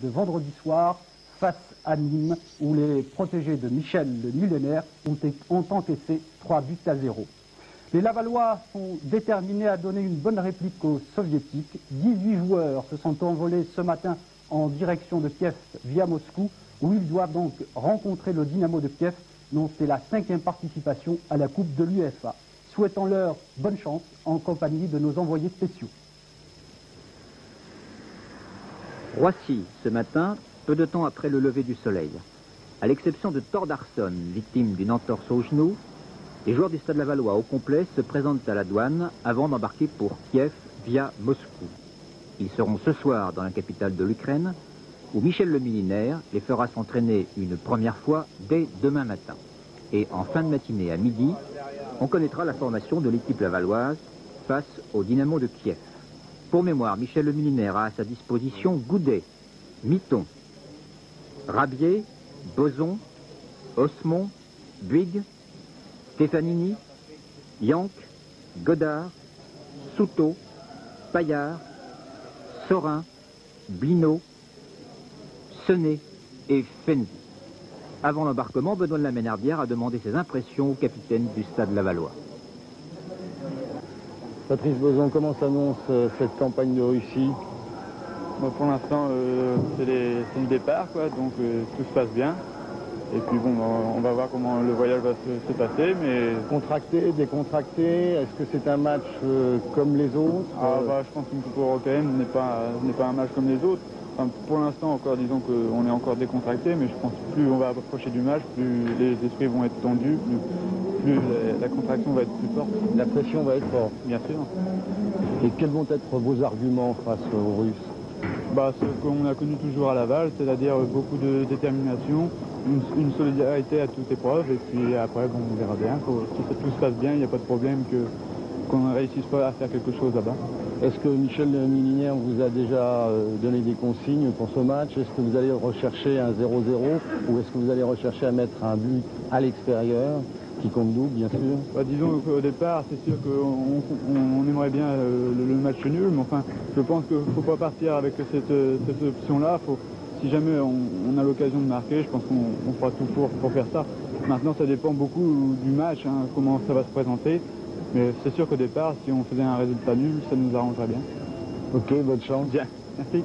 de vendredi soir face à Nîmes, où les protégés de Michel le Millénaire ont encaissé 3-0. Les Lavallois sont déterminés à donner une bonne réplique aux Soviétiques. 18 joueurs se sont envolés ce matin en direction de Kiev via Moscou, où ils doivent donc rencontrer le Dynamo de Kiev, dont c'est la 5e participation à la Coupe de l'UEFA. Souhaitons-leur bonne chance en compagnie de nos envoyés spéciaux. Roissy, ce matin, peu de temps après le lever du soleil. À l'exception de Thordarson, victime d'une entorse au genou, les joueurs du Stade Lavallois au complet se présentent à la douane avant d'embarquer pour Kiev via Moscou. Ils seront ce soir dans la capitale de l'Ukraine, où Michel le Millénaire les fera s'entraîner une première fois dès demain matin. Et en fin de matinée à midi, on connaîtra la formation de l'équipe lavalloise face au Dynamo de Kiev. Pour mémoire, Michel le Millénaire a à sa disposition Goudet, Mitton, Rabier, Boson, Osmond, Buig, Stefanini, Yank, Godard, Souto, Paillard, Sorin, Blino, Senet et Fendi. Avant l'embarquement, Benoît de la Ménardière a demandé ses impressions au capitaine du Stade Lavallois. Patrice Boson, comment s'annonce cette campagne de Russie? Bon, pour l'instant, c'est le départ, quoi, donc tout se passe bien. Et puis bon, on va voir comment le voyage va se passer, mais... Contracté, décontracté, est-ce que c'est un match comme les autres? Je pense qu'une Coupe européenne n'est pas un match comme les autres. Enfin, pour l'instant, encore, disons qu'on est encore décontracté, mais je pense que plus on va approcher du match, plus les esprits vont être tendus, plus la contraction va être plus forte. La pression va être forte. Bien sûr. Et quels vont être vos arguments face aux Russes? Ce qu'on a connu toujours à Laval, c'est-à-dire beaucoup de détermination, une solidarité à toute épreuve, et puis après, bon, on verra bien. Si tout se passe bien, il n'y a pas de problème qu'on ne réussisse pas à faire quelque chose là-bas. Est-ce que Michel le Millénaire vous a déjà donné des consignes pour ce match? Est-ce que vous allez rechercher un 0-0 ou est-ce que vous allez rechercher à mettre un but à l'extérieur qui compte double, bien sûr? Disons qu'au départ, c'est sûr qu'on aimerait bien le match nul, mais enfin, je pense qu'il ne faut pas partir avec cette option-là. Si jamais on a l'occasion de marquer, je pense qu'on fera tout pour faire ça. Maintenant, ça dépend beaucoup du match, hein, comment ça va se présenter. Mais c'est sûr qu'au départ, si on faisait un résultat nul, ça nous arrangerait bien. Ok, bonne chance. Bien, merci.